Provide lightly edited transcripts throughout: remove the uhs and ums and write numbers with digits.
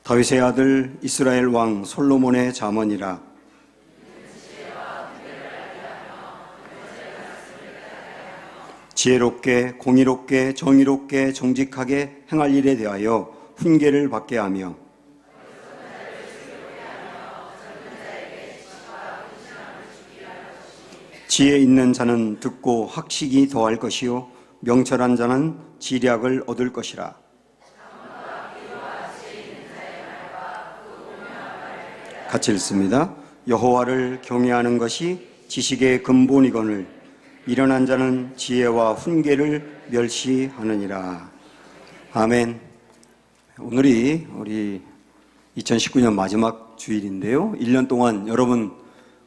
다윗의 아들 이스라엘 왕 솔로몬의 잠언이라. 지혜롭게 공의롭게 정의롭게 정직하게 행할 일에 대하여 훈계를 받게 하며 지혜 있는 자는 듣고 학식이 더할 것이요 명철한 자는 지략을 얻을 것이라. 같이 읽습니다. 여호와를 경외하는 것이 지식의 근본이거늘 미련한 자는 지혜와 훈계를 멸시하느니라. 아멘. 오늘이 우리 2019년 마지막 주일인데요. 1년 동안 여러분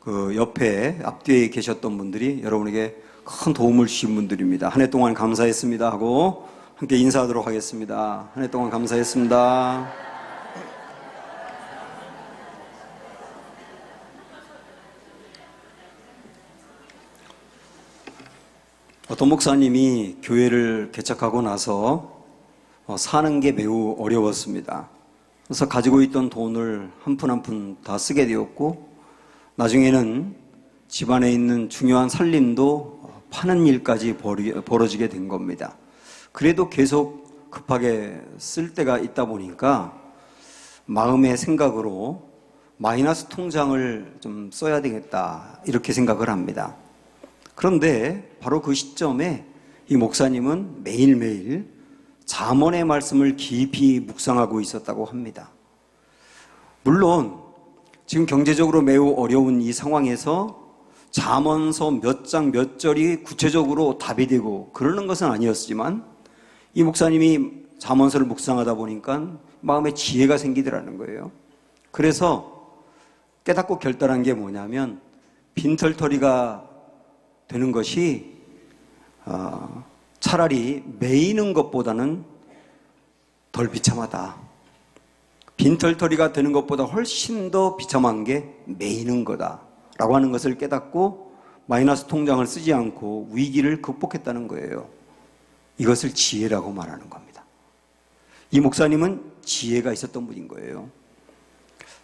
그 옆에 앞뒤에 계셨던 분들이 여러분에게 큰 도움을 주신 분들입니다. 한 해 동안 감사했습니다 하고 함께 인사하도록 하겠습니다. 한 해 동안 감사했습니다. 어떤 목사님이 교회를 개척하고 나서 사는 게 매우 어려웠습니다. 그래서 가지고 있던 돈을 한 푼 한 푼 다 쓰게 되었고, 나중에는 집안에 있는 중요한 살림도 파는 일까지 벌어지게 된 겁니다. 그래도 계속 급하게 쓸 때가 있다 보니까 마음의 생각으로 마이너스 통장을 좀 써야 되겠다 이렇게 생각을 합니다. 그런데 바로 그 시점에 이 목사님은 매일매일 잠언의 말씀을 깊이 묵상하고 있었다고 합니다. 물론 지금 경제적으로 매우 어려운 이 상황에서 잠언서 몇 장 몇 절이 구체적으로 답이 되고 그러는 것은 아니었지만 이 목사님이 잠언서를 묵상하다 보니까 마음에 지혜가 생기더라는 거예요. 그래서 깨닫고 결단한 게 뭐냐면 빈털터리가 되는 것이 차라리 매이는 것보다는 덜 비참하다. 빈털터리가 되는 것보다 훨씬 더 비참한 게 매이는 거다 라고 하는 것을 깨닫고 마이너스 통장을 쓰지 않고 위기를 극복했다는 거예요. 이것을 지혜라고 말하는 겁니다. 이 목사님은 지혜가 있었던 분인 거예요.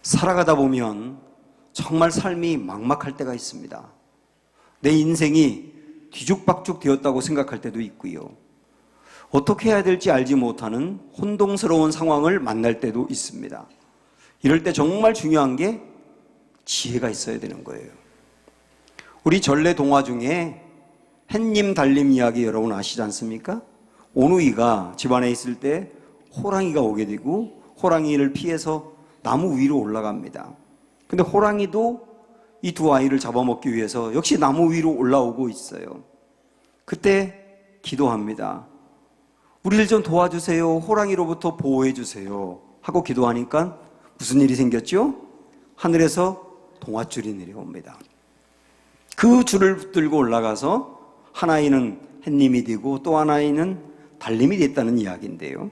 살아가다 보면 정말 삶이 막막할 때가 있습니다. 내 인생이 뒤죽박죽 되었다고 생각할 때도 있고요. 어떻게 해야 될지 알지 못하는 혼동스러운 상황을 만날 때도 있습니다. 이럴 때 정말 중요한 게 지혜가 있어야 되는 거예요. 우리 전래 동화 중에 햇님 달님 이야기 여러분 아시지 않습니까? 오누이가 집안에 있을 때 호랑이가 오게 되고 호랑이를 피해서 나무 위로 올라갑니다. 근데 호랑이도 이 두 아이를 잡아먹기 위해서 역시 나무 위로 올라오고 있어요. 그때 기도합니다. 우리를 좀 도와주세요. 호랑이로부터 보호해 주세요. 하고 기도하니까 무슨 일이 생겼죠? 하늘에서 동아줄이 내려옵니다. 그 줄을 붙들고 올라가서 한 아이는 햇님이 되고 또 한 아이는 달님이 됐다는 이야기인데요.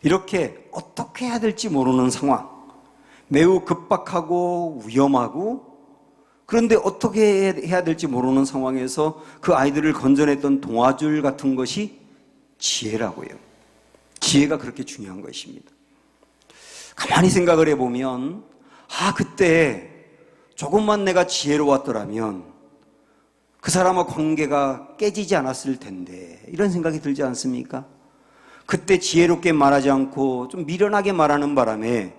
이렇게 어떻게 해야 될지 모르는 상황, 매우 급박하고 위험하고 그런데 어떻게 해야 될지 모르는 상황에서 그 아이들을 건져냈던 동아줄 같은 것이 지혜라고요. 지혜가 그렇게 중요한 것입니다. 가만히 생각을 해보면 그때 조금만 내가 지혜로웠더라면 그 사람과 관계가 깨지지 않았을 텐데 이런 생각이 들지 않습니까? 그때 지혜롭게 말하지 않고 좀 미련하게 말하는 바람에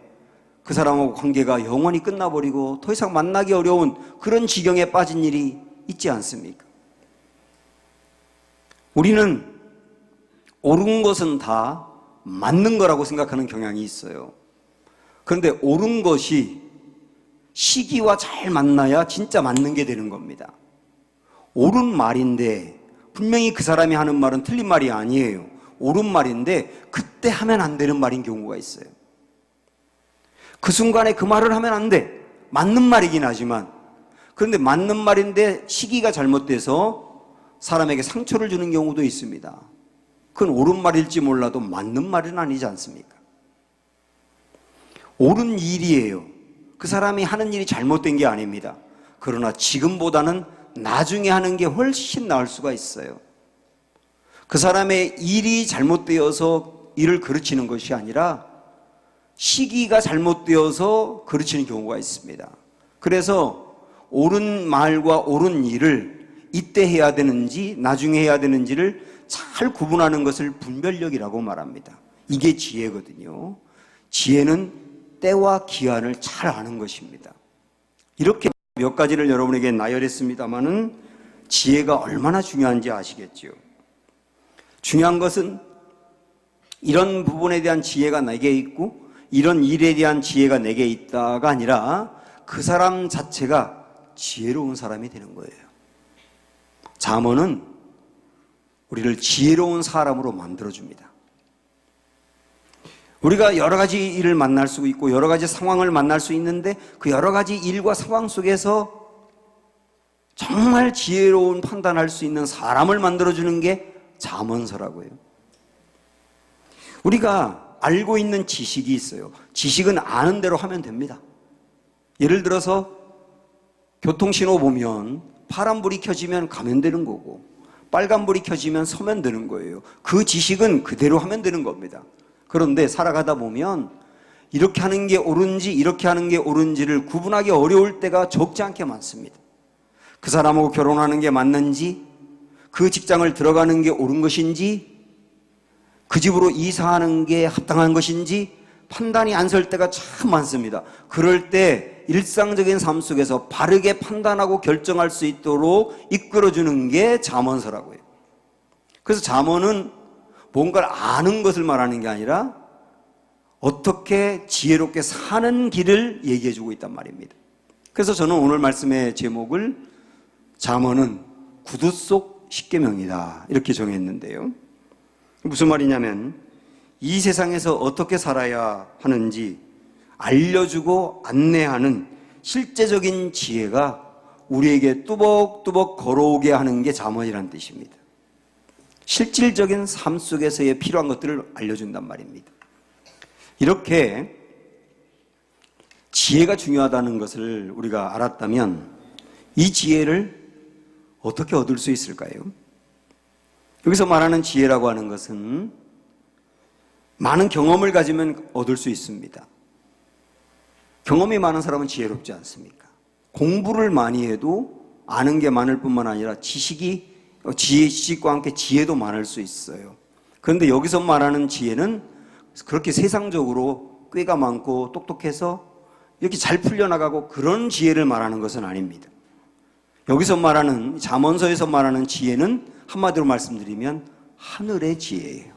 그 사람하고 관계가 영원히 끝나버리고 더 이상 만나기 어려운 그런 지경에 빠진 일이 있지 않습니까? 우리는 옳은 것은 다 맞는 거라고 생각하는 경향이 있어요. 그런데 옳은 것이 시기와 잘 만나야 진짜 맞는 게 되는 겁니다. 옳은 말인데 분명히 그 사람이 하는 말은 틀린 말이 아니에요. 옳은 말인데 그때 하면 안 되는 말인 경우가 있어요. 그 순간에 그 말을 하면 안 돼. 맞는 말이긴 하지만 그런데 맞는 말인데 시기가 잘못돼서 사람에게 상처를 주는 경우도 있습니다. 그건 옳은 말일지 몰라도 맞는 말은 아니지 않습니까? 옳은 일이에요. 그 사람이 하는 일이 잘못된 게 아닙니다. 그러나 지금보다는 나중에 하는 게 훨씬 나을 수가 있어요. 그 사람의 일이 잘못되어서 일을 그르치는 것이 아니라 시기가 잘못되어서 그르치는 경우가 있습니다. 그래서 옳은 말과 옳은 일을 이때 해야 되는지 나중에 해야 되는지를 잘 구분하는 것을 분별력이라고 말합니다. 이게 지혜거든요. 지혜는 때와 기한을 잘 아는 것입니다. 이렇게 몇 가지를 여러분에게 나열했습니다마는 지혜가 얼마나 중요한지 아시겠죠? 중요한 것은 이런 부분에 대한 지혜가 내게 있고 이런 일에 대한 지혜가 내게 있다가 아니라 그 사람 자체가 지혜로운 사람이 되는 거예요. 잠언은 우리를 지혜로운 사람으로 만들어줍니다. 우리가 여러 가지 일을 만날 수 있고 여러 가지 상황을 만날 수 있는데 그 여러 가지 일과 상황 속에서 정말 지혜로운 판단할 수 있는 사람을 만들어주는 게 잠언서라고요. 우리가 알고 있는 지식이 있어요. 지식은 아는 대로 하면 됩니다. 예를 들어서 교통신호 보면 파란불이 켜지면 가면 되는 거고 빨간불이 켜지면 서면 되는 거예요. 그 지식은 그대로 하면 되는 겁니다. 그런데 살아가다 보면 이렇게 하는 게 옳은지 이렇게 하는 게 옳은지를 구분하기 어려울 때가 적지 않게 많습니다. 그 사람하고 결혼하는 게 맞는지, 그 직장을 들어가는 게 옳은 것인지, 그 집으로 이사하는 게 합당한 것인지 판단이 안 설 때가 참 많습니다. 그럴 때 일상적인 삶 속에서 바르게 판단하고 결정할 수 있도록 이끌어주는 게 잠언서라고요. 그래서 잠언은 뭔가를 아는 것을 말하는 게 아니라 어떻게 지혜롭게 사는 길을 얘기해주고 있단 말입니다. 그래서 저는 오늘 말씀의 제목을 잠언은 구두 속 십계명이다 이렇게 정했는데요. 무슨 말이냐면 이 세상에서 어떻게 살아야 하는지 알려주고 안내하는 실제적인 지혜가 우리에게 뚜벅뚜벅 걸어오게 하는 게 잠언이라는 뜻입니다. 실질적인 삶 속에서의 필요한 것들을 알려준단 말입니다. 이렇게 지혜가 중요하다는 것을 우리가 알았다면 이 지혜를 어떻게 얻을 수 있을까요? 여기서 말하는 지혜라고 하는 것은 많은 경험을 가지면 얻을 수 있습니다. 경험이 많은 사람은 지혜롭지 않습니까? 공부를 많이 해도 아는 게 많을 뿐만 아니라 지식과 함께 지혜도 많을 수 있어요. 그런데 여기서 말하는 지혜는 그렇게 세상적으로 꾀가 많고 똑똑해서 이렇게 잘 풀려나가고 그런 지혜를 말하는 것은 아닙니다. 여기서 말하는 잠언서에서 말하는 지혜는 한마디로 말씀드리면 하늘의 지혜예요.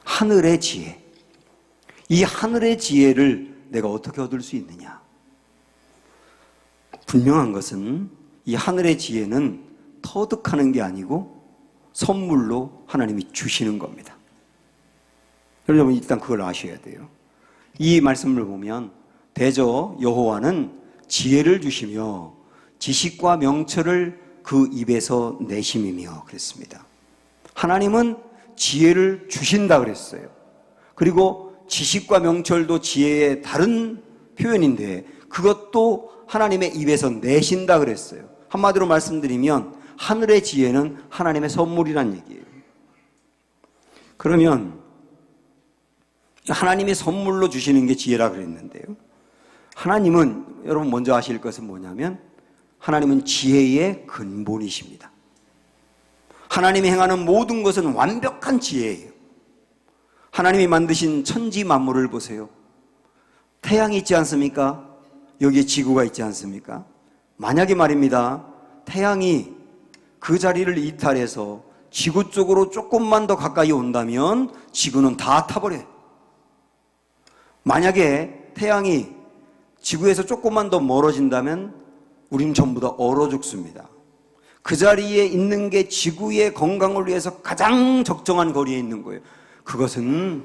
하늘의 지혜. 이 하늘의 지혜를 내가 어떻게 얻을 수 있느냐? 분명한 것은 이 하늘의 지혜는 터득하는 게 아니고 선물로 하나님이 주시는 겁니다. 여러분 일단 그걸 아셔야 돼요. 이 말씀을 보면 대저 여호와는 지혜를 주시며 지식과 명철을 그 입에서 내심이며 그랬습니다. 하나님은 지혜를 주신다 그랬어요. 그리고 지식과 명철도 지혜의 다른 표현인데 그것도 하나님의 입에서 내신다 그랬어요. 한마디로 말씀드리면 하늘의 지혜는 하나님의 선물이란 얘기예요. 그러면 하나님이 선물로 주시는 게 지혜라 그랬는데요. 하나님은 여러분 먼저 아실 것은 뭐냐면 하나님은 지혜의 근본이십니다. 하나님이 행하는 모든 것은 완벽한 지혜예요. 하나님이 만드신 천지 만물을 보세요. 태양이 있지 않습니까? 여기에 지구가 있지 않습니까? 만약에 말입니다. 태양이 그 자리를 이탈해서 지구 쪽으로 조금만 더 가까이 온다면 지구는 다 타버려요. 만약에 태양이 지구에서 조금만 더 멀어진다면 우리는 전부 다 얼어 죽습니다. 그 자리에 있는 게 지구의 건강을 위해서 가장 적정한 거리에 있는 거예요. 그것은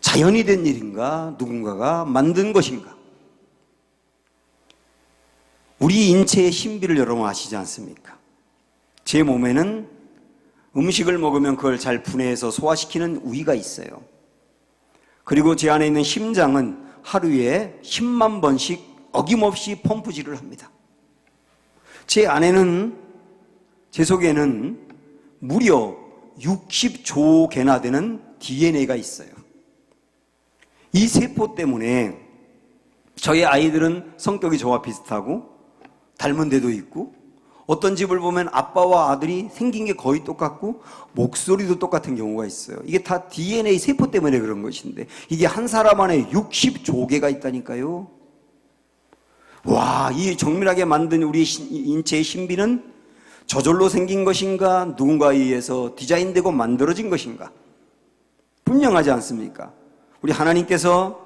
자연이 된 일인가? 누군가가 만든 것인가? 우리 인체의 신비를 여러분 아시지 않습니까? 제 몸에는 음식을 먹으면 그걸 잘 분해해서 소화시키는 우위가 있어요. 그리고 제 안에 있는 심장은 하루에 10만 번씩 어김없이 펌프질을 합니다. 제 안에는, 제 속에는 무려 60조 개나 되는 DNA가 있어요. 이 세포 때문에 저희 아이들은 성격이 저와 비슷하고 닮은 데도 있고, 어떤 집을 보면 아빠와 아들이 생긴 게 거의 똑같고 목소리도 똑같은 경우가 있어요. 이게 다 DNA 세포 때문에 그런 것인데, 이게 한 사람 안에 60조개가 있다니까요. 와, 이 정밀하게 만든 우리 인체의 신비는 저절로 생긴 것인가, 누군가에 의해서 디자인되고 만들어진 것인가? 분명하지 않습니까? 우리 하나님께서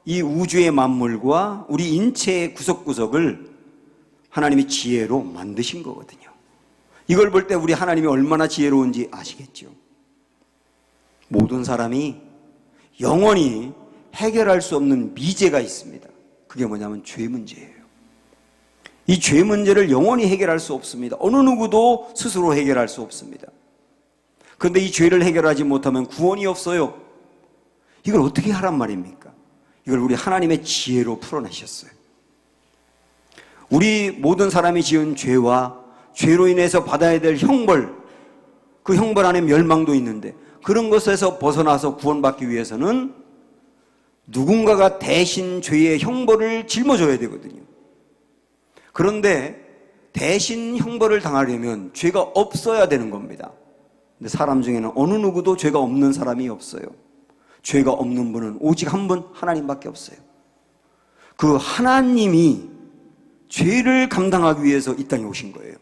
이 우주의 만물과 우리 인체의 구석구석을 하나님이 지혜로 만드신 거거든요. 이걸 볼 때 우리 하나님이 얼마나 지혜로운지 아시겠죠? 모든 사람이 영원히 해결할 수 없는 미제가 있습니다. 그게 뭐냐면 죄 문제예요. 이 죄 문제를 영원히 해결할 수 없습니다. 어느 누구도 스스로 해결할 수 없습니다. 그런데 이 죄를 해결하지 못하면 구원이 없어요. 이걸 어떻게 하란 말입니까? 이걸 우리 하나님의 지혜로 풀어내셨어요. 우리 모든 사람이 지은 죄와 죄로 인해서 받아야 될 형벌, 그 형벌 안에 멸망도 있는데, 그런 것에서 벗어나서 구원받기 위해서는 누군가가 대신 죄의 형벌을 짊어져야 되거든요. 그런데 대신 형벌을 당하려면 죄가 없어야 되는 겁니다. 근데 사람 중에는 어느 누구도 죄가 없는 사람이 없어요. 죄가 없는 분은 오직 한 분, 하나님밖에 없어요. 그 하나님이 죄를 감당하기 위해서 이 땅에 오신 거예요.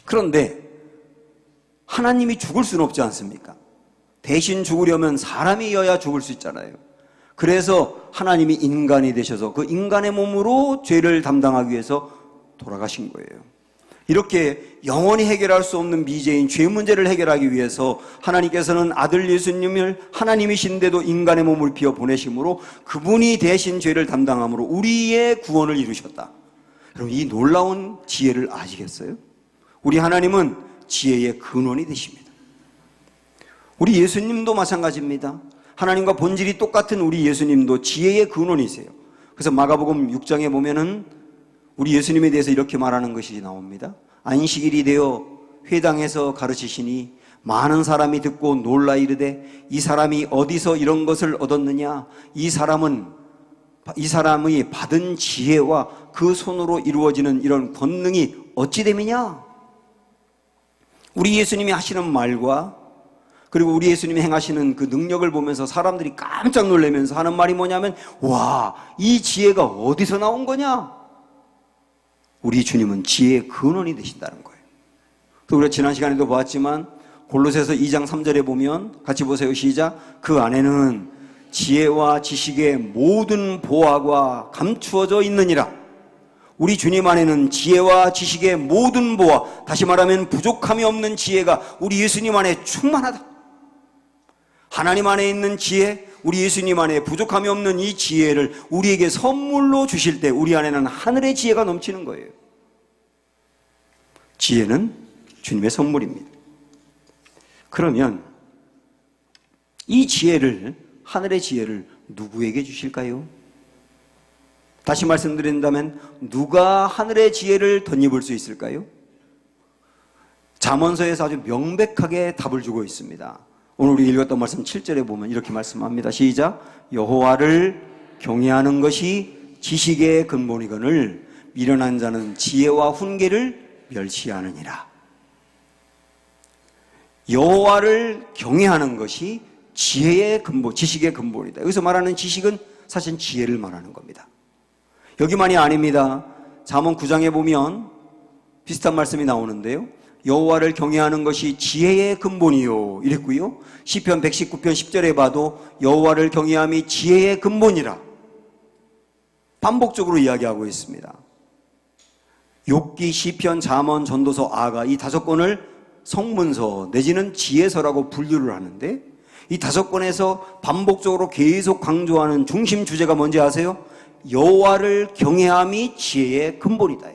그런데 하나님이 죽을 수는 없지 않습니까? 대신 죽으려면 사람이어야 죽을 수 있잖아요. 그래서 하나님이 인간이 되셔서 그 인간의 몸으로 죄를 담당하기 위해서 돌아가신 거예요. 이렇게 영원히 해결할 수 없는 미제인 죄 문제를 해결하기 위해서 하나님께서는 아들 예수님을 하나님이신데도 인간의 몸을 비워 보내심으로 그분이 대신 죄를 담당함으로 우리의 구원을 이루셨다. 그럼 이 놀라운 지혜를 아시겠어요? 우리 하나님은 지혜의 근원이 되십니다. 우리 예수님도 마찬가지입니다. 하나님과 본질이 똑같은 우리 예수님도 지혜의 근원이세요. 그래서 마가복음 6장에 보면은 우리 예수님에 대해서 이렇게 말하는 것이 나옵니다. 안식일이 되어 회당에서 가르치시니 많은 사람이 듣고 놀라 이르되 이 사람이 어디서 이런 것을 얻었느냐? 이 사람이 받은 지혜와 그 손으로 이루어지는 이런 권능이 어찌 됨이냐? 우리 예수님이 하시는 말과 그리고 우리 예수님이 행하시는 그 능력을 보면서 사람들이 깜짝 놀라면서 하는 말이 뭐냐면, 와, 이 지혜가 어디서 나온 거냐? 우리 주님은 지혜의 근원이 되신다는 거예요. 또 우리가 지난 시간에도 보았지만 골로새서 2장 3절에 보면 같이 보세요. 시작. 그 안에는 지혜와 지식의 모든 보화가 감추어져 있느니라. 우리 주님 안에는 지혜와 지식의 모든 보화, 다시 말하면 부족함이 없는 지혜가 우리 예수님 안에 충만하다. 하나님 안에 있는 지혜, 우리 예수님 안에 부족함이 없는 이 지혜를 우리에게 선물로 주실 때 우리 안에는 하늘의 지혜가 넘치는 거예요. 지혜는 주님의 선물입니다. 그러면 이 지혜를, 하늘의 지혜를 누구에게 주실까요? 다시 말씀드린다면 누가 하늘의 지혜를 덧입을 수 있을까요? 잠언서에서 아주 명백하게 답을 주고 있습니다. 오늘 우리 읽었던 말씀 7절에 보면 이렇게 말씀합니다. 시작. 여호와를 경외하는 것이 지식의 근본이거늘 미련한 자는 지혜와 훈계를 멸시하느니라. 여호와를 경외하는 것이 지혜의 근본, 지식의 근본이다. 여기서 말하는 지식은 사실 지혜를 말하는 겁니다. 여기만이 아닙니다. 잠언 9장에 보면 비슷한 말씀이 나오는데요. 여호와를 경외하는 것이 지혜의 근본이요 이랬고요. 시편 119편 10절에 봐도 여호와를 경외함이 지혜의 근본이라 반복적으로 이야기하고 있습니다. 욥기, 시편, 잠언, 전도서, 아가 이 5권을 성문서 내지는 지혜서라고 분류를 하는데 이 5권에서 반복적으로 계속 강조하는 중심 주제가 뭔지 아세요? 여호와를 경외함이 지혜의 근본이다.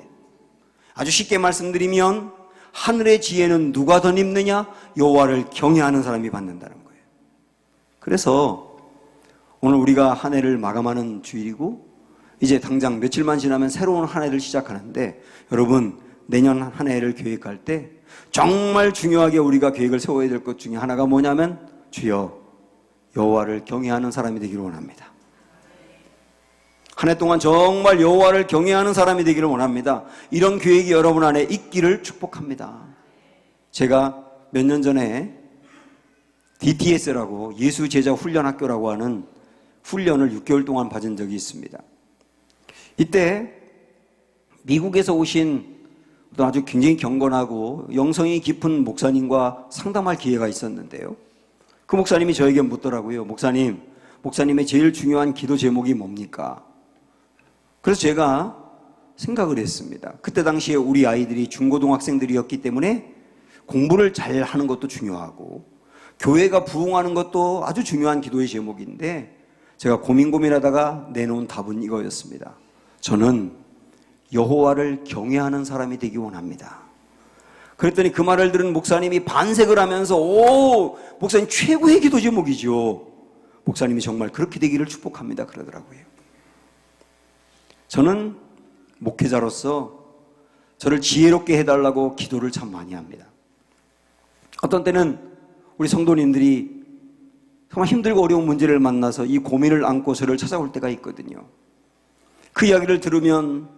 아주 쉽게 말씀드리면 하늘의 지혜는 누가 덧입느냐? 여호와를 경외하는 사람이 받는다는 거예요. 그래서 오늘 우리가 한 해를 마감하는 주일이고 이제 당장 며칠만 지나면 새로운 한 해를 시작하는데 여러분 내년 한 해를 계획할 때 정말 중요하게 우리가 계획을 세워야 될 것 중에 하나가 뭐냐면 주여 여호와를 경외하는 사람이 되기를 원합니다. 한 해 동안 정말 여호와를 경외하는 사람이 되기를 원합니다. 이런 계획이 여러분 안에 있기를 축복합니다. 제가 몇 년 전에 DTS라고 예수 제자 훈련학교라고 하는 훈련을 6개월 동안 받은 적이 있습니다. 이때 미국에서 오신 아주 굉장히 경건하고 영성이 깊은 목사님과 상담할 기회가 있었는데요. 그 목사님이 저에게 묻더라고요. 목사님의 제일 중요한 기도 제목이 뭡니까? 그래서 제가 생각을 했습니다. 그때 당시에 우리 아이들이 중고등학생들이었기 때문에 공부를 잘 하는 것도 중요하고 교회가 부흥하는 것도 아주 중요한 기도의 제목인데 제가 고민하다가 내놓은 답은 이거였습니다. 저는 여호와를 경외하는 사람이 되기 원합니다. 그랬더니 그 말을 들은 목사님이 반색을 하면서 오, 목사님 최고의 기도 제목이죠. 목사님이 정말 그렇게 되기를 축복합니다 그러더라고요. 저는 목회자로서 저를 지혜롭게 해달라고 기도를 참 많이 합니다. 어떤 때는 우리 성도님들이 정말 힘들고 어려운 문제를 만나서 이 고민을 안고 저를 찾아올 때가 있거든요. 그 이야기를 들으면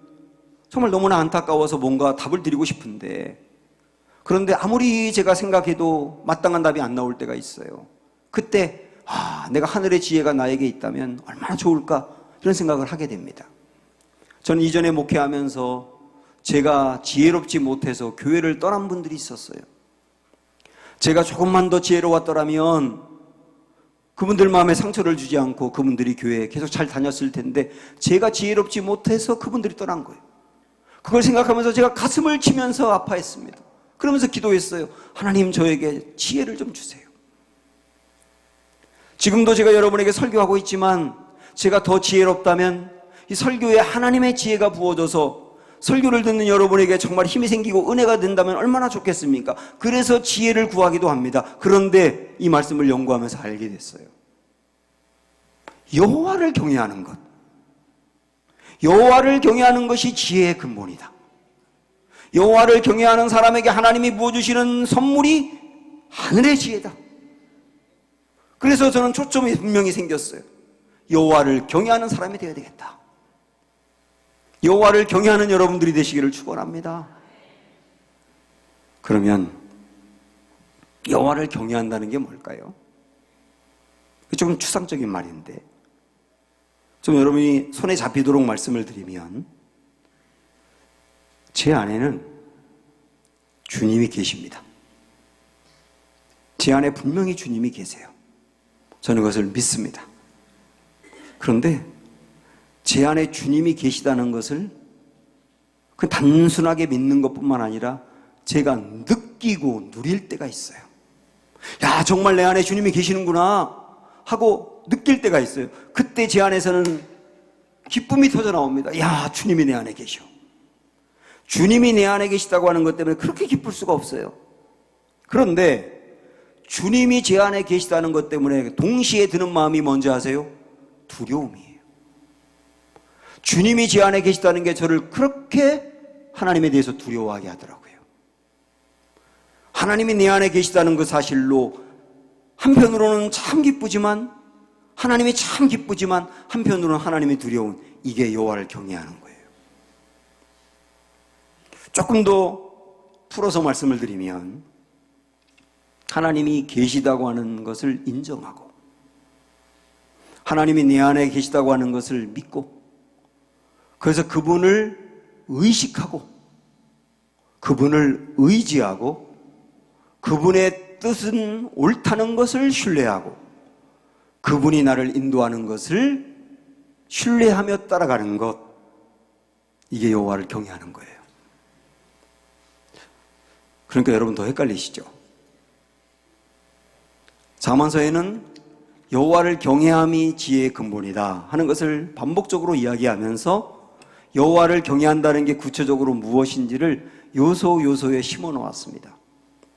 정말 너무나 안타까워서 뭔가 답을 드리고 싶은데 그런데 아무리 제가 생각해도 마땅한 답이 안 나올 때가 있어요. 그때 내가 하늘의 지혜가 나에게 있다면 얼마나 좋을까 이런 생각을 하게 됩니다. 저는 이전에 목회하면서 제가 지혜롭지 못해서 교회를 떠난 분들이 있었어요. 제가 조금만 더 지혜로웠더라면 그분들 마음에 상처를 주지 않고 그분들이 교회에 계속 잘 다녔을 텐데 제가 지혜롭지 못해서 그분들이 떠난 거예요. 그걸 생각하면서 제가 가슴을 치면서 아파했습니다. 그러면서 기도했어요. 하나님 저에게 지혜를 좀 주세요. 지금도 제가 여러분에게 설교하고 있지만 제가 더 지혜롭다면 이 설교에 하나님의 지혜가 부어져서 설교를 듣는 여러분에게 정말 힘이 생기고 은혜가 된다면 얼마나 좋겠습니까? 그래서 지혜를 구하기도 합니다. 그런데 이 말씀을 연구하면서 알게 됐어요. 여호와를 경외하는 것. 여호와를 경외하는 것이 지혜의 근본이다. 여호와를 경외하는 사람에게 하나님이 부어주시는 선물이 하늘의 지혜다. 그래서 저는 초점이 분명히 생겼어요. 여호와를 경외하는 사람이 되어야 되겠다. 여호와를 경외하는 여러분들이 되시기를 축원합니다. 그러면 여호와를 경외한다는 게 뭘까요? 조금 추상적인 말인데 좀 여러분이 손에 잡히도록 말씀을 드리면 제 안에는 주님이 계십니다. 제 안에 분명히 주님이 계세요. 저는 그것을 믿습니다. 그런데 제 안에 주님이 계시다는 것을 그 단순하게 믿는 것뿐만 아니라 제가 느끼고 누릴 때가 있어요. 야, 정말 내 안에 주님이 계시는구나 하고 느낄 때가 있어요. 그때 제 안에서는 기쁨이 터져 나옵니다. 야, 주님이 내 안에 계셔. 주님이 내 안에 계시다고 하는 것 때문에 그렇게 기쁠 수가 없어요. 그런데 주님이 제 안에 계시다는 것 때문에 동시에 드는 마음이 뭔지 아세요? 두려움이에요. 주님이 제 안에 계시다는 게 저를 그렇게 하나님에 대해서 두려워하게 하더라고요. 하나님이 내 안에 계시다는 그 사실로 한편으로는 참 기쁘지만 하나님이 참 기쁘지만 한편으로는 하나님이 두려운 이게 여호와를 경외하는 거예요. 조금 더 풀어서 말씀을 드리면 하나님이 계시다고 하는 것을 인정하고 하나님이 내 안에 계시다고 하는 것을 믿고 그래서 그분을 의식하고 그분을 의지하고 그분의 뜻은 옳다는 것을 신뢰하고 그분이 나를 인도하는 것을 신뢰하며 따라가는 것, 이게 여호와를 경외하는 거예요. 그러니까 여러분 더 헷갈리시죠? 잠언서에는 여호와를 경외함이 지혜의 근본이다 하는 것을 반복적으로 이야기하면서 여호와를 경외한다는 게 구체적으로 무엇인지를 요소요소에 심어 놓았습니다.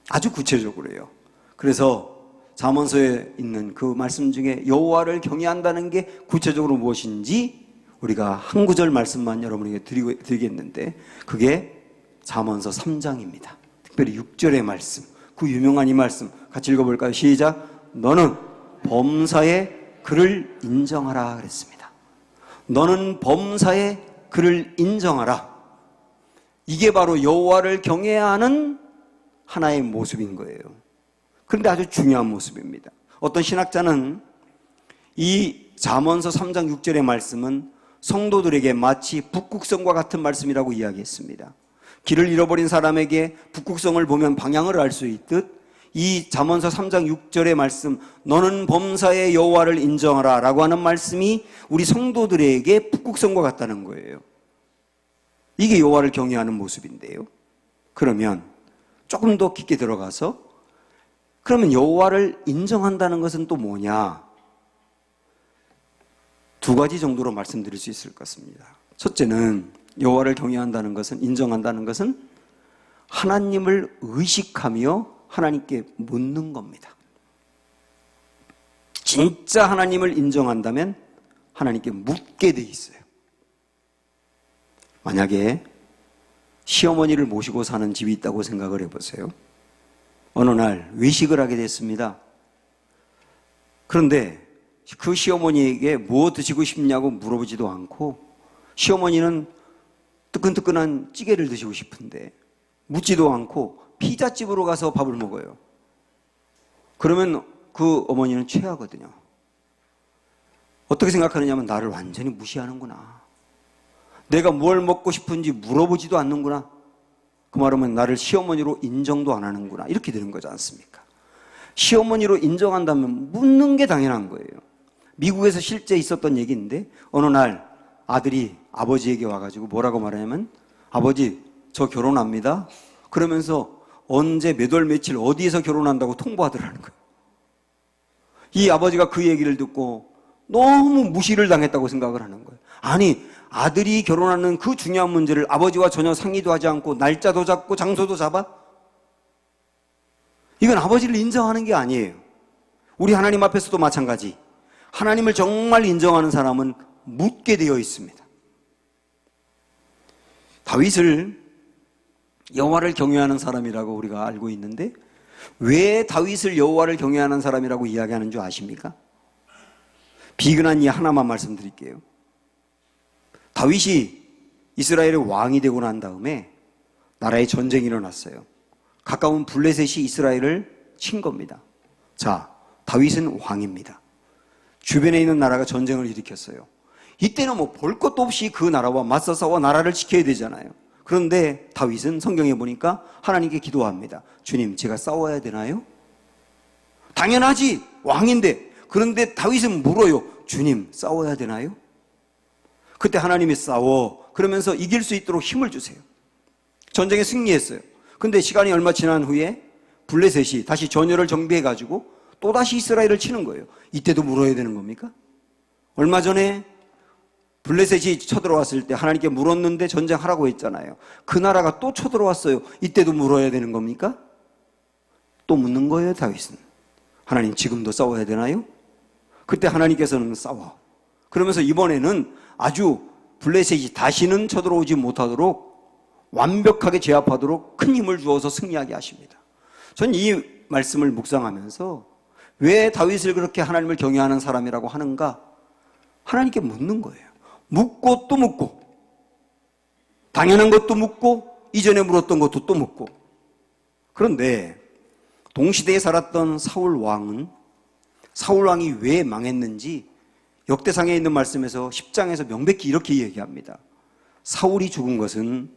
아주 구체적으로요. 그래서 잠언서에 있는 그 말씀 중에 여호와를 경외한다는 게 구체적으로 무엇인지 우리가 한 구절 말씀만 여러분에게 드리겠는데 그게 잠언서 3장입니다. 특별히 6절의 말씀, 그 유명한 이 말씀 같이 읽어볼까요? 시작. 너는 범사에 그를 인정하라 그랬습니다. 너는 범사에 그를 인정하라. 이게 바로 여호와를 경외해야 하는 하나의 모습인 거예요. 그런데 아주 중요한 모습입니다. 어떤 신학자는 이 잠언서 3장 6절의 말씀은 성도들에게 마치 북극성과 같은 말씀이라고 이야기했습니다. 길을 잃어버린 사람에게 북극성을 보면 방향을 알 수 있듯 이 잠언서 3장 6절의 말씀, 너는 범사에 여호와를 인정하라 라고 하는 말씀이 우리 성도들에게 북극성과 같다는 거예요. 이게 여호와를 경외하는 모습인데요. 그러면 조금 더 깊게 들어가서 그러면 여호와를 인정한다는 것은 또 뭐냐? 두 가지 정도로 말씀드릴 수 있을 것 같습니다. 첫째는 여호와를 경외한다는 것은, 인정한다는 것은 하나님을 의식하며 하나님께 묻는 겁니다. 진짜 하나님을 인정한다면 하나님께 묻게 돼 있어요. 만약에 시어머니를 모시고 사는 집이 있다고 생각을 해보세요. 어느 날 외식을 하게 됐습니다. 그런데 그 시어머니에게 뭐 드시고 싶냐고 물어보지도 않고 시어머니는 뜨끈뜨끈한 찌개를 드시고 싶은데 묻지도 않고 피자집으로 가서 밥을 먹어요. 그러면 그 어머니는 최하거든요. 어떻게 생각하느냐면 나를 완전히 무시하는구나. 내가 뭘 먹고 싶은지 물어보지도 않는구나. 그 말하면 나를 시어머니로 인정도 안 하는구나. 이렇게 되는 거지 않습니까? 시어머니로 인정한다면 묻는 게 당연한 거예요. 미국에서 실제 있었던 얘기인데 어느 날 아들이 아버지에게 와가지고 뭐라고 말하냐면 아버지 저 결혼합니다. 그러면서 언제 몇 월 며칠 어디에서 결혼한다고 통보하더라는 거예요. 이 아버지가 그 얘기를 듣고 너무 무시를 당했다고 생각을 하는 거예요. 아니 아들이 결혼하는 그 중요한 문제를 아버지와 전혀 상의도 하지 않고 날짜도 잡고 장소도 잡아? 이건 아버지를 인정하는 게 아니에요. 우리 하나님 앞에서도 마찬가지. 하나님을 정말 인정하는 사람은 묻게 되어 있습니다. 다윗을 여호와를 경외하는 사람이라고 우리가 알고 있는데 왜 다윗을 여호와를 경외하는 사람이라고 이야기하는 줄 아십니까? 비근한 이 하나만 말씀드릴게요. 다윗이 이스라엘의 왕이 되고 난 다음에 나라에 전쟁이 일어났어요. 가까운 블레셋이 이스라엘을 친 겁니다. 자, 다윗은 왕입니다. 주변에 있는 나라가 전쟁을 일으켰어요. 이때는 뭐 볼 것도 없이 그 나라와 맞서 싸워 나라를 지켜야 되잖아요. 그런데 다윗은 성경에 보니까 하나님께 기도합니다. 주님, 제가 싸워야 되나요? 당연하지, 왕인데. 그런데 다윗은 물어요. 주님, 싸워야 되나요? 그때 하나님이 싸워. 그러면서 이길 수 있도록 힘을 주세요. 전쟁에 승리했어요. 근데 시간이 얼마 지난 후에 블레셋이 다시 전열을 정비해가지고 또다시 이스라엘을 치는 거예요. 이때도 물어야 되는 겁니까? 얼마 전에 블레셋이 쳐들어왔을 때 하나님께 물었는데 전쟁하라고 했잖아요. 그 나라가 또 쳐들어왔어요. 이때도 물어야 되는 겁니까? 또 묻는 거예요, 다윗은. 하나님, 지금도 싸워야 되나요? 그때 하나님께서는 싸워. 그러면서 이번에는 아주 블레셋이 다시는 쳐들어오지 못하도록 완벽하게 제압하도록 큰 힘을 주어서 승리하게 하십니다. 전 이 말씀을 묵상하면서 왜 다윗을 그렇게 하나님을 경외하는 사람이라고 하는가? 하나님께 묻는 거예요. 묻고 또 묻고, 당연한 것도 묻고, 이전에 물었던 것도 또 묻고. 그런데 동시대에 살았던 사울 왕이 왜 망했는지 역대상에 있는 말씀에서 10장에서 명백히 이렇게 얘기합니다. 사울이 죽은 것은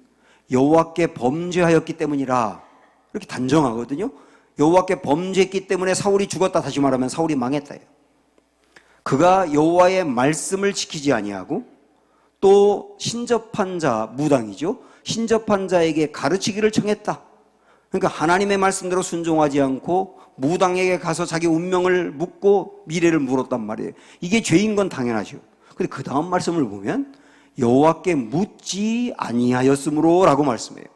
여호와께 범죄하였기 때문이라, 이렇게 단정하거든요. 여호와께 범죄했기 때문에 사울이 죽었다. 다시 말하면 사울이 망했다예요. 그가 여호와의 말씀을 지키지 아니하고 또 신접한 자, 무당이죠. 신접한 자에게 가르치기를 청했다. 그러니까 하나님의 말씀대로 순종하지 않고 무당에게 가서 자기 운명을 묻고 미래를 물었단 말이에요. 이게 죄인 건 당연하죠. 근데 그 다음 말씀을 보면 여호와께 묻지 아니하였으므로 라고 말씀해요.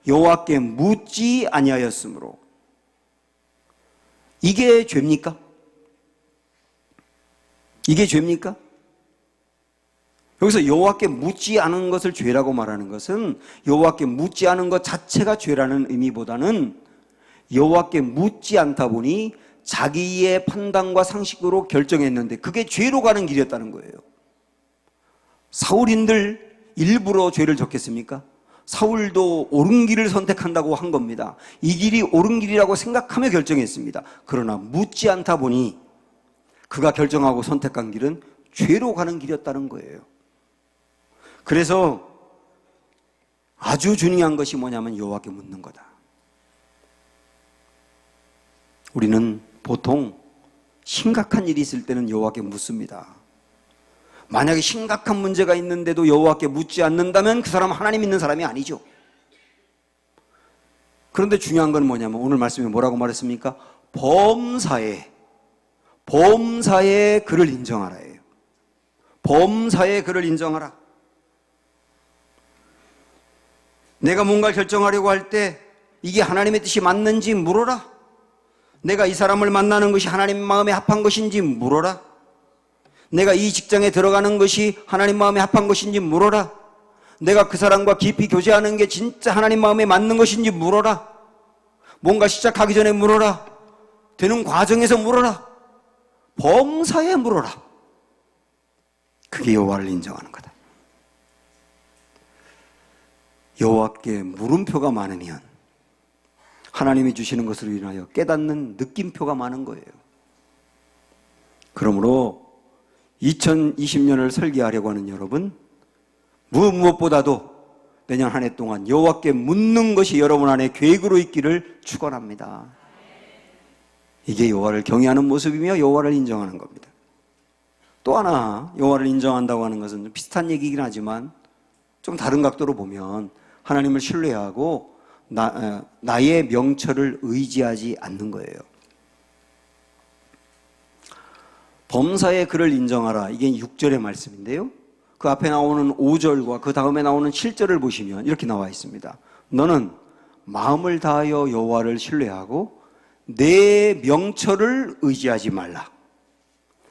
여호와께 묻지 아니하였으므로. 이게 죄입니까? 이게 죄입니까? 여기서 여호와께 묻지 않은 것을 죄라고 말하는 것은 여호와께 묻지 않은 것 자체가 죄라는 의미보다는 여호와께 묻지 않다 보니 자기의 판단과 상식으로 결정했는데 그게 죄로 가는 길이었다는 거예요. 사울인들 일부러 죄를 졌겠습니까? 사울도 옳은 길을 선택한다고 한 겁니다. 이 길이 옳은 길이라고 생각하며 결정했습니다. 그러나 묻지 않다 보니 그가 결정하고 선택한 길은 죄로 가는 길이었다는 거예요. 그래서 아주 중요한 것이 뭐냐면 여호와께 묻는 거다. 우리는 보통 심각한 일이 있을 때는 여호와께 묻습니다. 만약에 심각한 문제가 있는데도 여호와께 묻지 않는다면 그 사람은 하나님 믿는 사람이 아니죠. 그런데 중요한 건 뭐냐면 오늘 말씀에 뭐라고 말했습니까? 범사에 그를 인정하라예요. 범사에 그를 인정하라. 내가 뭔가 결정하려고 할 때 이게 하나님의 뜻이 맞는지 물어라. 내가 이 사람을 만나는 것이 하나님 마음에 합한 것인지 물어라. 내가 이 직장에 들어가는 것이 하나님 마음에 합한 것인지 물어라. 내가 그 사람과 깊이 교제하는 게 진짜 하나님 마음에 맞는 것인지 물어라. 뭔가 시작하기 전에 물어라. 되는 과정에서 물어라. 범사에 물어라. 그게 여호와를 인정하는 거다. 여호와께 물음표가 많으면 하나님이 주시는 것으로 인하여 깨닫는 느낌표가 많은 거예요. 그러므로 2020년을 설계하려고 하는 여러분, 무엇보다도 내년 한 해 동안 여호와께 묻는 것이 여러분 안에 계획으로 있기를 축원합니다. 이게 여호와를 경외하는 모습이며 여호와를 인정하는 겁니다. 또 하나 여호와를 인정한다고 하는 것은 좀 비슷한 얘기이긴 하지만 좀 다른 각도로 보면 하나님을 신뢰하고 나의 명철을 의지하지 않는 거예요. 범사에 그를 인정하라. 이게 6절의 말씀인데요. 그 앞에 나오는 5절과 그 다음에 나오는 7절을 보시면 이렇게 나와 있습니다. 너는 마음을 다하여 여호와를 신뢰하고 내 명철을 의지하지 말라.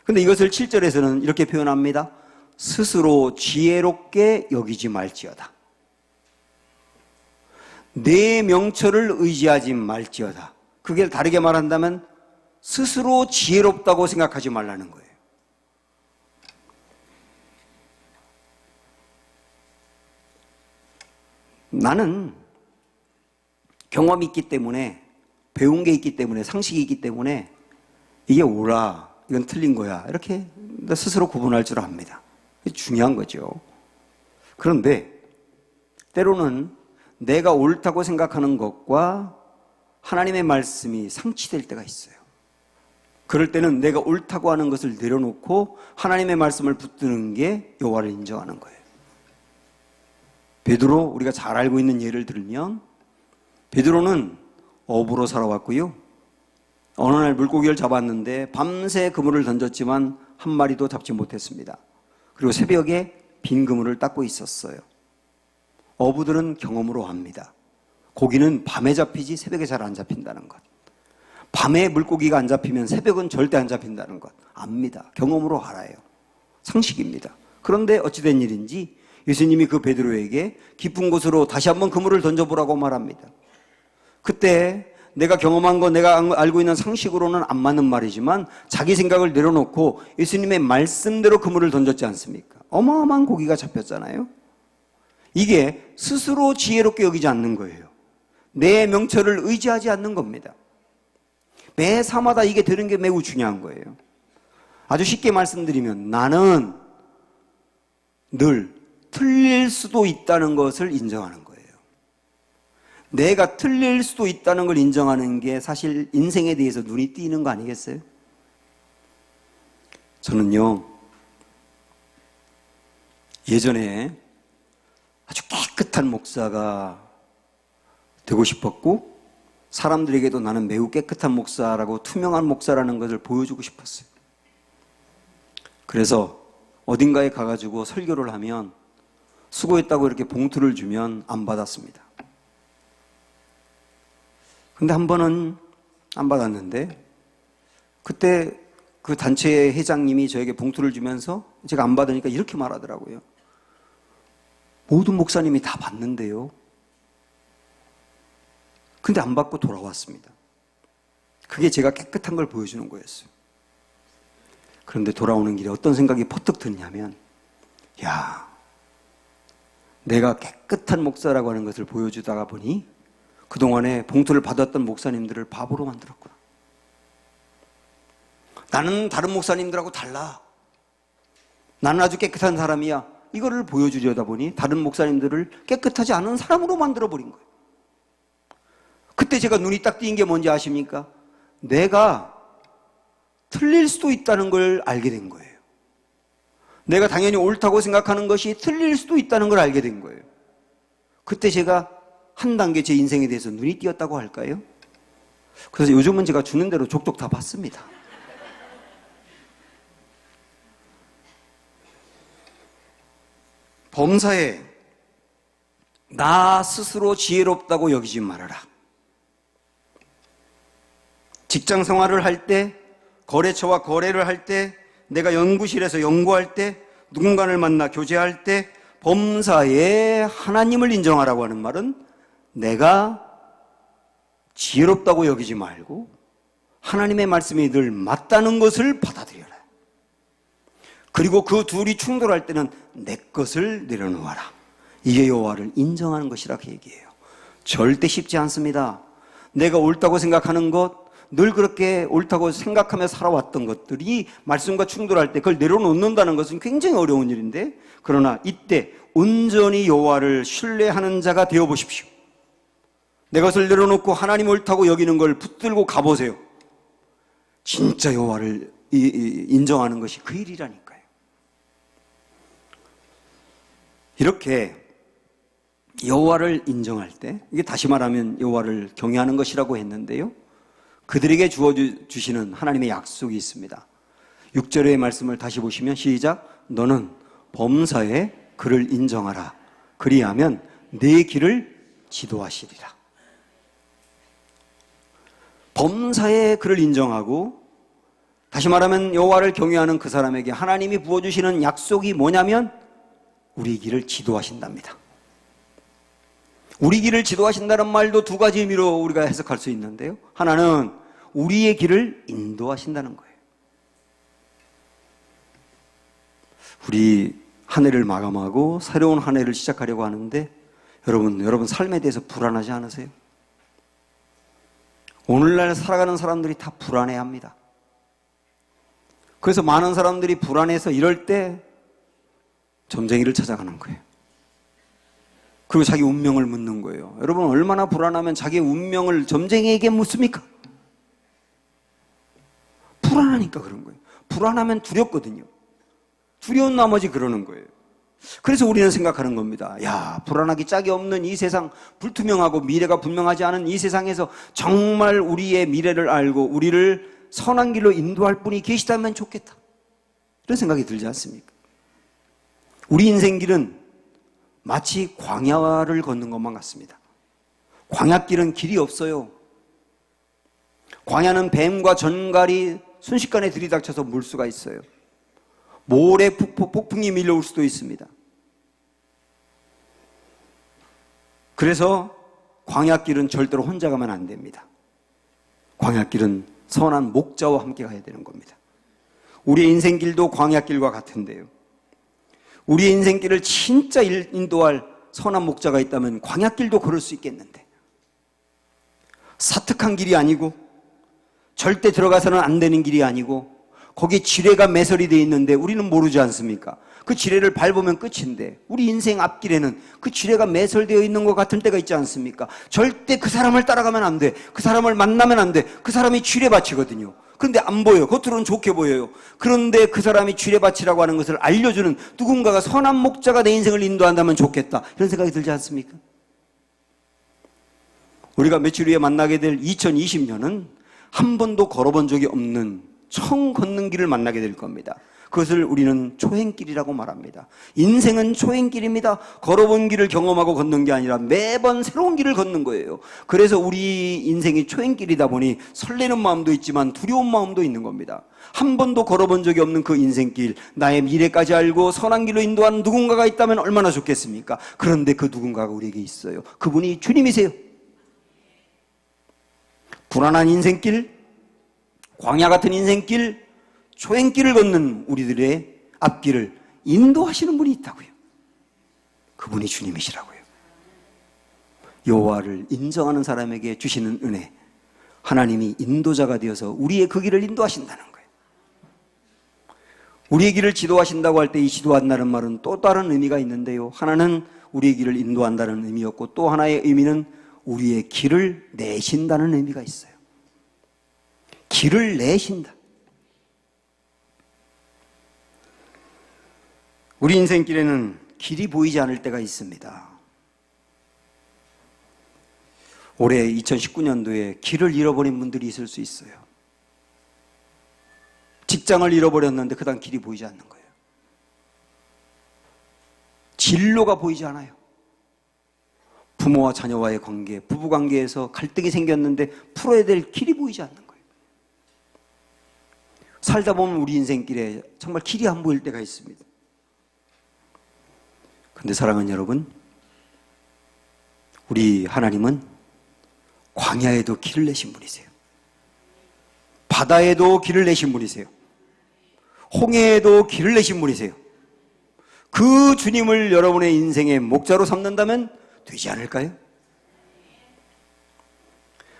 근데 이것을 7절에서는 이렇게 표현합니다. 스스로 지혜롭게 여기지 말지어다. 내 명철을 의지하지 말지어다. 그게 다르게 말한다면 스스로 지혜롭다고 생각하지 말라는 거예요. 나는 경험이 있기 때문에, 배운 게 있기 때문에, 상식이 있기 때문에 이게 옳아, 이건 틀린 거야, 이렇게 스스로 구분할 줄 압니다. 중요한 거죠. 그런데 때로는 내가 옳다고 생각하는 것과 하나님의 말씀이 상치될 때가 있어요. 그럴 때는 내가 옳다고 하는 것을 내려놓고 하나님의 말씀을 붙드는 게 여호와를 인정하는 거예요. 베드로, 우리가 잘 알고 있는 예를 들면 베드로는 어부로 살아왔고요. 어느 날 물고기를 잡았는데 밤새 그물을 던졌지만 한 마리도 잡지 못했습니다. 그리고 새벽에 빈 그물을 닦고 있었어요. 어부들은 경험으로 압니다. 고기는 밤에 잡히지 새벽에 잘 안 잡힌다는 것. 밤에 물고기가 안 잡히면 새벽은 절대 안 잡힌다는 것 압니다. 경험으로 알아요. 상식입니다. 그런데 어찌된 일인지 예수님이 그 베드로에게 깊은 곳으로 다시 한번 그물을 던져보라고 말합니다. 그때 내가 경험한 거, 내가 알고 있는 상식으로는 안 맞는 말이지만 자기 생각을 내려놓고 예수님의 말씀대로 그물을 던졌지 않습니까? 어마어마한 고기가 잡혔잖아요. 이게 스스로 지혜롭게 여기지 않는 거예요. 내 명철을 의지하지 않는 겁니다. 매 사마다 이게 되는 게 매우 중요한 거예요. 아주 쉽게 말씀드리면 나는 늘 틀릴 수도 있다는 것을 인정하는 거예요. 내가 틀릴 수도 있다는 걸 인정하는 게 사실 인생에 대해서 눈이 띄는 거 아니겠어요? 저는요, 예전에 아주 깨끗한 목사가 되고 싶었고 사람들에게도 나는 매우 깨끗한 목사라고, 투명한 목사라는 것을 보여주고 싶었어요. 그래서 어딘가에 가가지고 설교를 하면 수고했다고 이렇게 봉투를 주면 안 받았습니다. 근데 한 번은 안 받았는데 그때 그 단체의 회장님이 저에게 봉투를 주면서 제가 안 받으니까 이렇게 말하더라고요. 모든 목사님이 다 받는데요. 근데 안 받고 돌아왔습니다. 그게 제가 깨끗한 걸 보여주는 거였어요. 그런데 돌아오는 길에 어떤 생각이 퍼뜩 드냐면, 야, 내가 깨끗한 목사라고 하는 것을 보여주다가 보니 그동안에 봉투를 받았던 목사님들을 바보로 만들었구나. 나는 다른 목사님들하고 달라. 나는 아주 깨끗한 사람이야. 이거를 보여주려다 보니 다른 목사님들을 깨끗하지 않은 사람으로 만들어버린 거예요. 그때 제가 눈이 딱 띄인 게 뭔지 아십니까? 내가 틀릴 수도 있다는 걸 알게 된 거예요. 내가 당연히 옳다고 생각하는 것이 틀릴 수도 있다는 걸 알게 된 거예요. 그때 제가 한 단계 제 인생에 대해서 눈이 띄었다고 할까요? 그래서 요즘은 제가 주는 대로 족족 다 받습니다. 범사에 나 스스로 지혜롭다고 여기지 말아라. 직장 생활을 할 때, 거래처와 거래를 할 때, 내가 연구실에서 연구할 때, 누군가를 만나 교제할 때 범사에 하나님을 인정하라고 하는 말은 내가 지혜롭다고 여기지 말고 하나님의 말씀이 늘 맞다는 것을 받아들여라. 그리고 그 둘이 충돌할 때는 내 것을 내려놓아라. 이게 여호와를 인정하는 것이라고 얘기해요. 절대 쉽지 않습니다. 내가 옳다고 생각하는 것, 늘 그렇게 옳다고 생각하며 살아왔던 것들이 말씀과 충돌할 때 그걸 내려놓는다는 것은 굉장히 어려운 일인데, 그러나 이때 온전히 여호와를 신뢰하는 자가 되어보십시오. 내 것을 내려놓고 하나님 옳다고 여기는 걸 붙들고 가보세요. 진짜 여호와를 인정하는 것이 그 일이라니까요. 이렇게 여호와를 인정할 때, 이게 다시 말하면 여호와를 경외하는 것이라고 했는데요, 그들에게 주어주시는 하나님의 약속이 있습니다. 6절의 말씀을 다시 보시면 시작. 너는 범사에 그를 인정하라. 그리하면 내 길을 지도하시리라. 범사에 그를 인정하고, 다시 말하면 여호와를 경외하는 그 사람에게 하나님이 부어주시는 약속이 뭐냐면 우리 길을 지도하신답니다. 우리 길을 지도하신다는 말도 두 가지 의미로 우리가 해석할 수 있는데요, 하나는 우리의 길을 인도하신다는 거예요. 우리 한 해를 마감하고 새로운 한 해를 시작하려고 하는데 여러분 삶에 대해서 불안하지 않으세요? 오늘날 살아가는 사람들이 다 불안해합니다. 그래서 많은 사람들이 불안해서 이럴 때 점쟁이를 찾아가는 거예요. 그리고 자기 운명을 묻는 거예요. 여러분, 얼마나 불안하면 자기의 운명을 점쟁이에게 묻습니까? 불안하니까 그런 거예요. 불안하면 두렵거든요. 두려운 나머지 그러는 거예요. 그래서 우리는 생각하는 겁니다. 야, 불안하기 짝이 없는 이 세상, 불투명하고 미래가 분명하지 않은 이 세상에서 정말 우리의 미래를 알고 우리를 선한 길로 인도할 분이 계시다면 좋겠다. 이런 생각이 들지 않습니까? 우리 인생길은 마치 광야를 걷는 것만 같습니다. 광야길은 길이 없어요. 광야는 뱀과 전갈이 순식간에 들이닥쳐서 물 수가 있어요. 모래 폭풍이 밀려올 수도 있습니다. 그래서 광야길은 절대로 혼자 가면 안 됩니다. 광야길은 선한 목자와 함께 가야 되는 겁니다. 우리의 인생길도 광야길과 같은데요, 우리의 인생길을 진짜 인도할 선한 목자가 있다면 광야길도 걸을 수 있겠는데, 사특한 길이 아니고 절대 들어가서는 안 되는 길이 아니고 거기에 지뢰가 매설이 되어 있는데 우리는 모르지 않습니까? 그 지뢰를 밟으면 끝인데 우리 인생 앞길에는 그 지뢰가 매설되어 있는 것 같은 때가 있지 않습니까? 절대 그 사람을 따라가면 안 돼. 그 사람을 만나면 안 돼. 그 사람이 지뢰밭이거든요. 그런데 안 보여요. 겉으로는 좋게 보여요. 그런데 그 사람이 지뢰밭이라고 하는 것을 알려주는 누군가가 선한 목자가 내 인생을 인도한다면 좋겠다. 이런 생각이 들지 않습니까? 우리가 며칠 후에 만나게 될 2020년은 한 번도 걸어본 적이 없는 처음 걷는 길을 만나게 될 겁니다. 그것을 우리는 초행길이라고 말합니다. 인생은 초행길입니다. 걸어본 길을 경험하고 걷는 게 아니라 매번 새로운 길을 걷는 거예요. 그래서 우리 인생이 초행길이다 보니 설레는 마음도 있지만 두려운 마음도 있는 겁니다. 한 번도 걸어본 적이 없는 그 인생길, 나의 미래까지 알고 선한 길로 인도하는 누군가가 있다면 얼마나 좋겠습니까? 그런데 그 누군가가 우리에게 있어요. 그분이 주님이세요. 불안한 인생길, 광야 같은 인생길, 초행길을 걷는 우리들의 앞길을 인도하시는 분이 있다고요. 그분이 주님이시라고요. 여호와를 인정하는 사람에게 주시는 은혜, 하나님이 인도자가 되어서 우리의 그 길을 인도하신다는 거예요. 우리의 길을 지도하신다고 할 때 이 지도한다는 말은 또 다른 의미가 있는데요. 하나는 우리의 길을 인도한다는 의미였고, 또 하나의 의미는 우리의 길을 내신다는 의미가 있어요. 길을 내신다. 우리 인생길에는 길이 보이지 않을 때가 있습니다. 올해 2019년도에 길을 잃어버린 분들이 있을 수 있어요. 직장을 잃어버렸는데 그다음 길이 보이지 않는 거예요. 진로가 보이지 않아요. 부모와 자녀와의 관계, 부부관계에서 갈등이 생겼는데 풀어야 될 길이 보이지 않는 거예요. 살다 보면 우리 인생길에 정말 길이 안 보일 때가 있습니다. 그런데 사랑하는 여러분, 우리 하나님은 광야에도 길을 내신 분이세요. 바다에도 길을 내신 분이세요. 홍해에도 길을 내신 분이세요. 그 주님을 여러분의 인생의 목자로 삼는다면 되지 않을까요?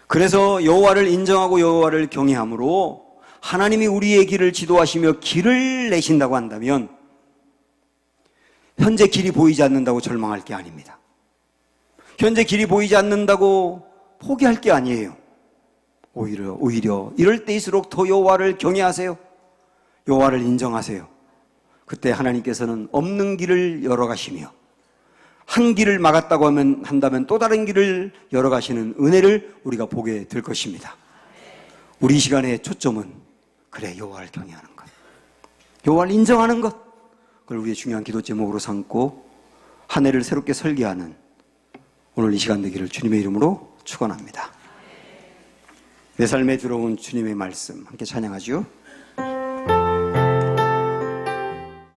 그래서 여호와를 인정하고 여호와를 경외함으로 하나님이 우리의 길을 지도하시며 길을 내신다고 한다면 현재 길이 보이지 않는다고 절망할 게 아닙니다. 현재 길이 보이지 않는다고 포기할 게 아니에요. 오히려 이럴 때일수록 더 여호와를 경외하세요. 여호와를 인정하세요. 그때 하나님께서는 없는 길을 열어가시며 한 길을 막았다고 한다면 또 다른 길을 열어가시는 은혜를 우리가 보게 될 것입니다. 우리 시간의 초점은 그래, 여호와를 경외하는 것, 여호와를 인정하는 것, 그걸 우리의 중요한 기도 제목으로 삼고 한 해를 새롭게 설계하는 오늘 이 시간 되기를 주님의 이름으로 축원합니다. 내 삶에 들어온 주님의 말씀 함께 찬양하죠.